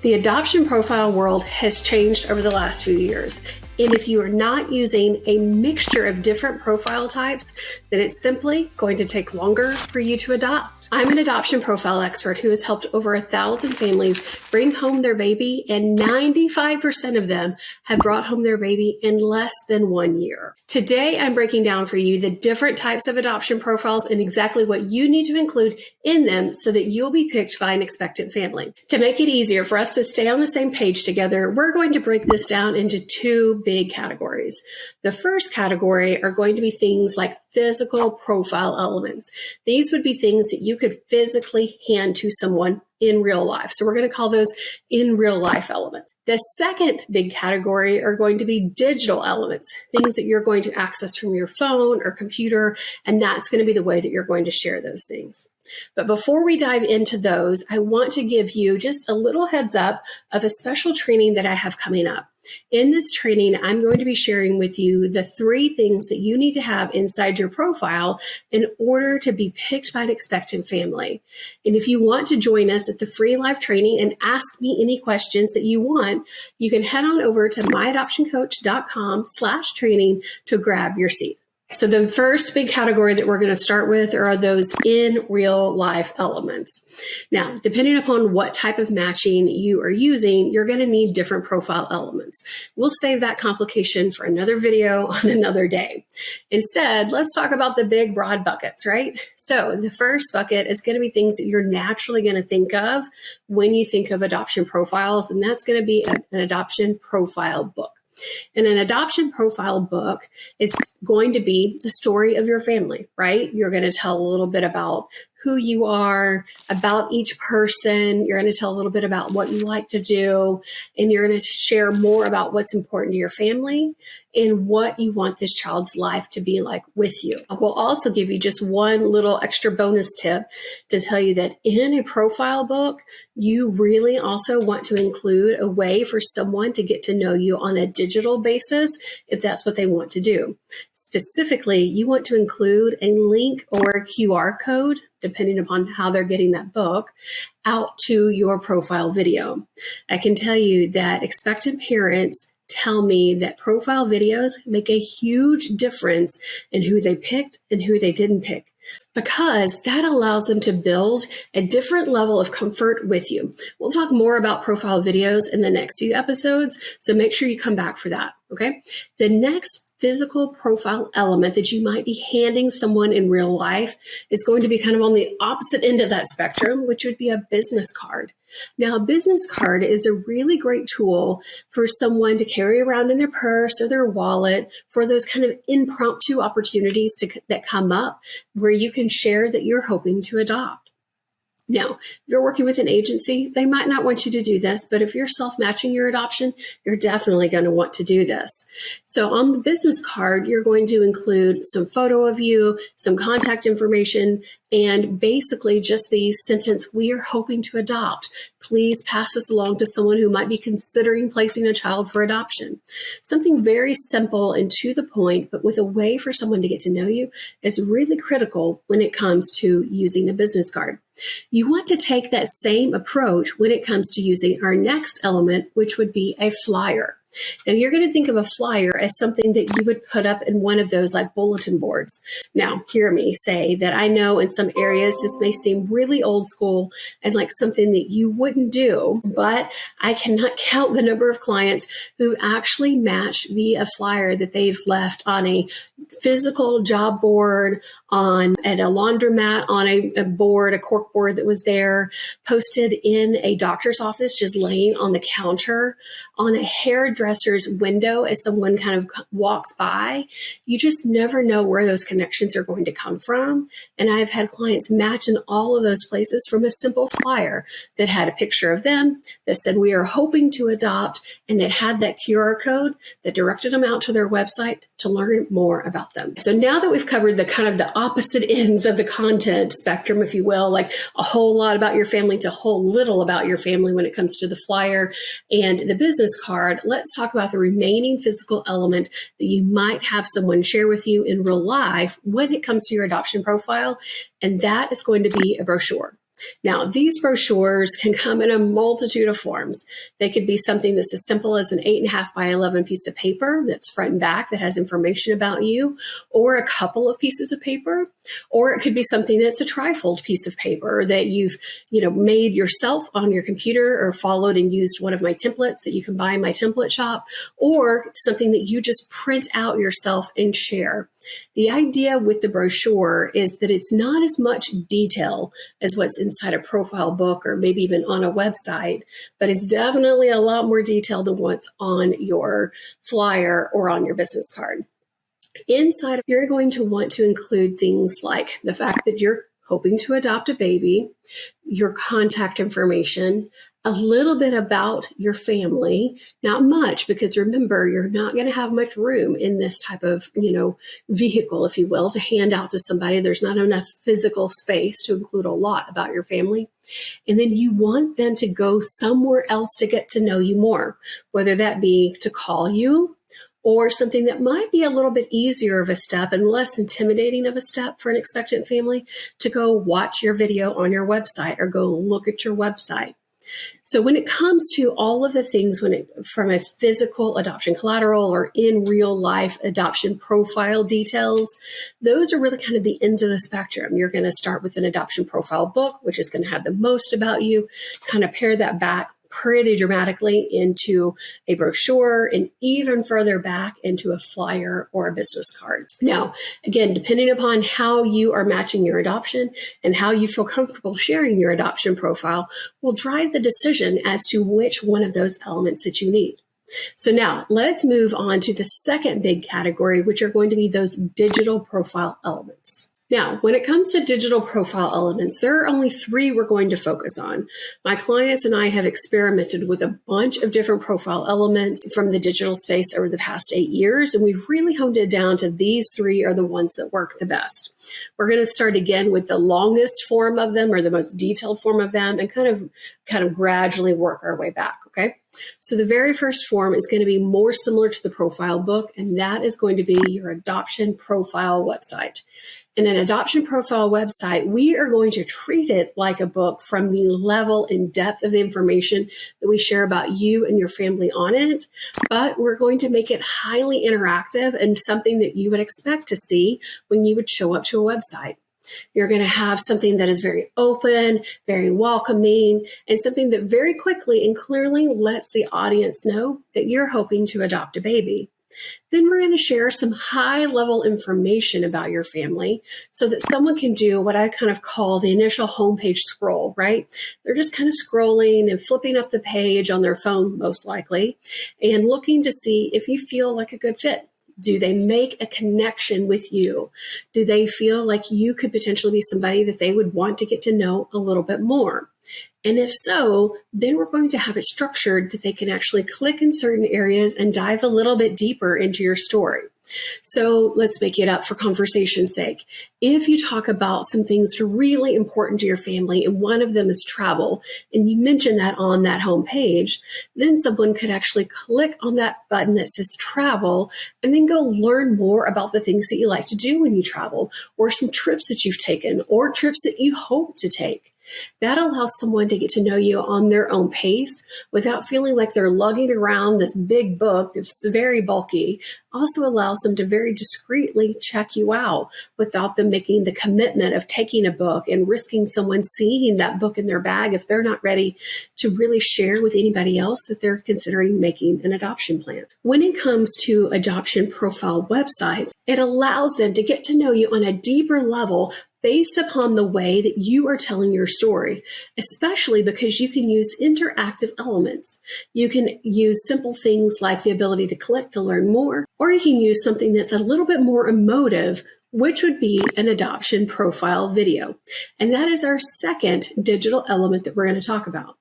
The adoption profile world has changed over the last few years. And if you are not using a mixture of different profile types, then it's simply going to take longer for you to adopt. I'm an adoption profile expert who has helped over 1,000 families bring home their baby, and 95% of them have brought home their baby in less than 1 year. Today, I'm breaking down for you the different types of adoption profiles and exactly what you need to include in them so that you'll be picked by an expectant family. To make it easier for us to stay on the same page together, we're going to break this down into two big categories. The first category are going to be things like physical profile elements. These would be things that you could physically hand to someone in real life. So we're going to call those in real life elements. The second big category are going to be digital elements, things that you're going to access from your phone or computer, and that's going to be the way that you're going to share those things. But before we dive into those, I want to give you just a little heads up of a special training that I have coming up. In this training, I'm going to be sharing with you the 3 things that you need to have inside your profile in order to be picked by an expectant family. And if you want to join us at the free live training and ask me any questions that you want, you can head on over to myadoptioncoach.com/training to grab your seat. So the first big category that we're going to start with are those in real life elements. Now, depending upon what type of matching you are using, you're going to need different profile elements. We'll save that complication for another video on another day. Instead, let's talk about the big broad buckets, right? So the first bucket is going to be things that you're naturally going to think of when you think of adoption profiles, and that's going to be an adoption profile book. And an adoption profile book is going to be the story of your family, right? You're going to tell a little bit about who you are, about each person. You're going to tell a little bit about what you like to do, and you're going to share more about what's important to your family and what you want this child's life to be like with you. We'll also give you just one little extra bonus tip to tell you that in a profile book, you really also want to include a way for someone to get to know you on a digital basis if that's what they want to do. Specifically, you want to include a link or a QR code, depending upon how they're getting that book, out to your profile video. I can tell you that expectant parents tell me that profile videos make a huge difference in who they picked and who they didn't pick, because that allows them to build a different level of comfort with you. We'll talk more about profile videos in the next few episodes, so make sure you come back for that, okay? The next physical profile element that you might be handing someone in real life is going to be kind of on the opposite end of that spectrum, which would be a business card. Now, a business card is a really great tool for someone to carry around in their purse or their wallet for those kind of impromptu opportunities that come up where you can share that you're hoping to adopt. Now, if you're working with an agency, they might not want you to do this, but if you're self-matching your adoption, you're definitely going to want to do this. So on the business card, you're going to include some photo of you, some contact information, and basically just the sentence, "We are hoping to adopt. Please pass this along to someone who might be considering placing a child for adoption." Something very simple and to the point, but with a way for someone to get to know you is really critical when it comes to using a business card. You want to take that same approach when it comes to using our next element, which would be a flyer. Now, you're going to think of a flyer as something that you would put up in one of those like bulletin boards. Now, hear me say that I know in some areas this may seem really old school and like something that you wouldn't do, but I cannot count the number of clients who actually match via flyer that they've left on a physical job board, at a laundromat, on a board, a cork board that was there, posted in a doctor's office, just laying on the counter, on a hairdresser's window as someone kind of walks by. You just never know where those connections are going to come from. And I've had clients match in all of those places from a simple flyer that had a picture of them, that said, "We are hoping to adopt," and that had that QR code that directed them out to their website to learn more about them. So now that we've covered the kind of the opposite ends of the content spectrum, if you will, like a whole lot about your family to a whole little about your family when it comes to the flyer and the business card, let's talk about the remaining physical element that you might have someone share with you in real life when it comes to your adoption profile, and that is going to be a brochure. Now, these brochures can come in a multitude of forms. They could be something that's as simple as an 8.5 by 11 piece of paper that's front and back that has information about you, or a couple of pieces of paper, or it could be something that's a trifold piece of paper that you've made yourself on your computer or followed and used one of my templates that you can buy in my template shop, or something that you just print out yourself and share. The idea with the brochure is that it's not as much detail as what's inside a profile book or maybe even on a website, but it's definitely a lot more detail than what's on your flyer or on your business card. Inside, you're going to want to include things like the fact that you're hoping to adopt a baby, your contact information, a little bit about your family, not much, because remember, you're not going to have much room in this type of, vehicle, if you will, to hand out to somebody. There's not enough physical space to include a lot about your family. And then you want them to go somewhere else to get to know you more, whether that be to call you, or something that might be a little bit easier of a step and less intimidating of a step for an expectant family, to go watch your video on your website or go look at your website. So when it comes to all of the things from a physical adoption collateral or in real life adoption profile details, those are really kind of the ends of the spectrum. You're going to start with an adoption profile book, which is going to have the most about you, kind of pare that back pretty dramatically into a brochure, and even further back into a flyer or a business card. Now, again, depending upon how you are matching your adoption and how you feel comfortable sharing your adoption profile will drive the decision as to which one of those elements that you need. So now let's move on to the second big category, which are going to be those digital profile elements. Now, when it comes to digital profile elements, there are only 3 we're going to focus on. My clients and I have experimented with a bunch of different profile elements from the digital space over the past 8 years, and we've really honed it down to these 3 are the ones that work the best. We're going to start again with the longest form of them, or the most detailed form of them, and kind of gradually work our way back, okay? So the very first form is going to be more similar to the profile book, and that is going to be your adoption profile website. In an adoption profile website, we are going to treat it like a book from the level and depth of the information that we share about you and your family on it, but we're going to make it highly interactive and something that you would expect to see when you would show up to a website. You're going to have something that is very open, very welcoming, and something that very quickly and clearly lets the audience know that you're hoping to adopt a baby. Then we're going to share some high-level information about your family so that someone can do what I kind of call the initial homepage scroll, right? They're just kind of scrolling and flipping up the page on their phone, most likely, and looking to see if you feel like a good fit. Do they make a connection with you? Do they feel like you could potentially be somebody that they would want to get to know a little bit more? And if so, then we're going to have it structured that they can actually click in certain areas and dive a little bit deeper into your story. So let's make it up for conversation's sake. If you talk about some things that are really important to your family, and one of them is travel, and you mention that on that home page, then someone could actually click on that button that says travel and then go learn more about the things that you like to do when you travel, or some trips that you've taken, or trips that you hope to take. That allows someone to get to know you on their own pace without feeling like they're lugging around this big book that's very bulky. Also allows them to very discreetly check you out without them making the commitment of taking a book and risking someone seeing that book in their bag if they're not ready to really share with anybody else that they're considering making an adoption plan. When it comes to adoption profile websites, it allows them to get to know you on a deeper level based upon the way that you are telling your story, especially because you can use interactive elements. You can use simple things like the ability to click to learn more, or you can use something that's a little bit more emotive, which would be an adoption profile video. And that is our second digital element that we're going to talk about.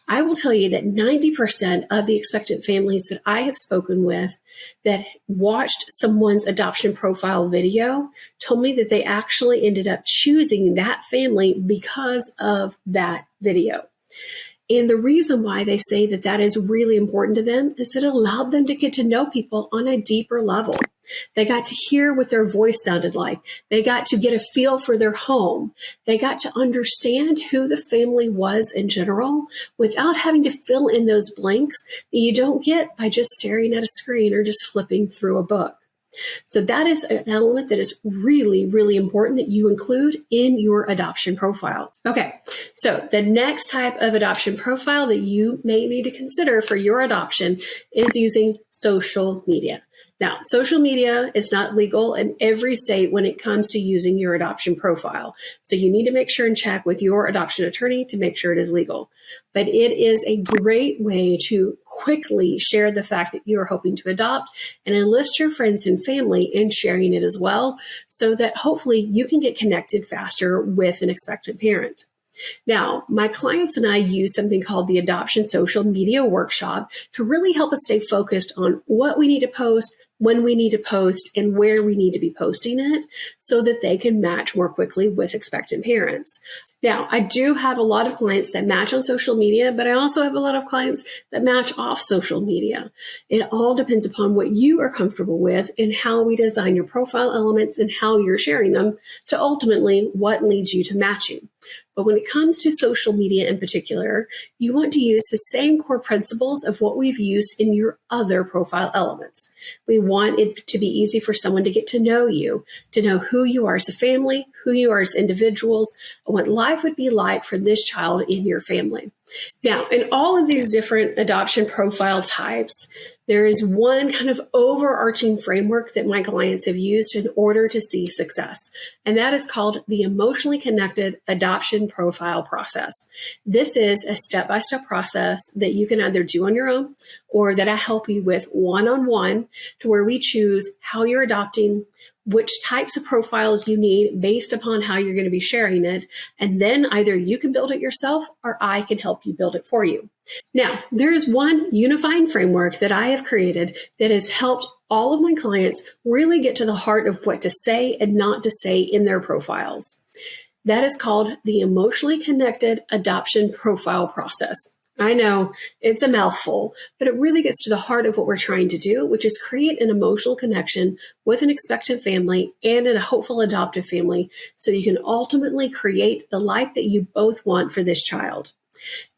I will tell you that 90% of the expectant families that I have spoken with that watched someone's adoption profile video told me that they actually ended up choosing that family because of that video. And the reason why they say that that is really important to them is it allowed them to get to know people on a deeper level. They got to hear what their voice sounded like. They got to get a feel for their home. They got to understand who the family was in general without having to fill in those blanks that you don't get by just staring at a screen or just flipping through a book. So that is an element that is really, really important that you include in your adoption profile. Okay, so the next type of adoption profile that you may need to consider for your adoption is using social media. Now, social media is not legal in every state when it comes to using your adoption profile. So you need to make sure and check with your adoption attorney to make sure it is legal. But it is a great way to quickly share the fact that you are hoping to adopt and enlist your friends and family in sharing it as well, so that hopefully you can get connected faster with an expectant parent. Now, my clients and I use something called the Adoption Social Media Workshop to really help us stay focused on what we need to post, when we need to post, and where we need to be posting it so that they can match more quickly with expectant parents. Now, I do have a lot of clients that match on social media, but I also have a lot of clients that match off social media. It all depends upon what you are comfortable with and how we design your profile elements and how you're sharing them to ultimately what leads you to matching. But when it comes to social media in particular, you want to use the same core principles of what we've used in your other profile elements. We want it to be easy for someone to get to know you, to know who you are as a family, who you are as individuals, and what life would be like for this child in your family. Now, in all of these different adoption profile types, there is one kind of overarching framework that my clients have used in order to see success, and that is called the emotionally connected adoption profile process. This is a step-by-step process that you can either do on your own or that I help you with one-on-one, to where we choose how you're adopting, which types of profiles you need based upon how you're going to be sharing it. And then either you can build it yourself or I can help you build it for you. Now, there is one unifying framework that I have created that has helped all of my clients really get to the heart of what to say and not to say in their profiles. That is called the emotionally connected adoption profile process. I know it's a mouthful, but it really gets to the heart of what we're trying to do, which is create an emotional connection with an expectant family and a hopeful adoptive family so you can ultimately create the life that you both want for this child.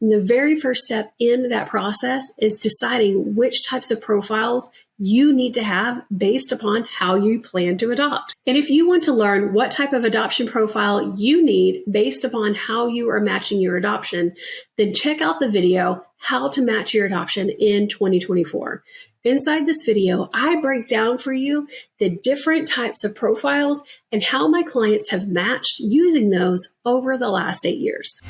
And the very first step in that process is deciding which types of profiles you need to have based upon how you plan to adopt. And if you want to learn what type of adoption profile you need based upon how you are matching your adoption, then check out the video, How to Match Your Adoption in 2024. Inside this video, I break down for you the different types of profiles and how my clients have matched using those over the last 8 years.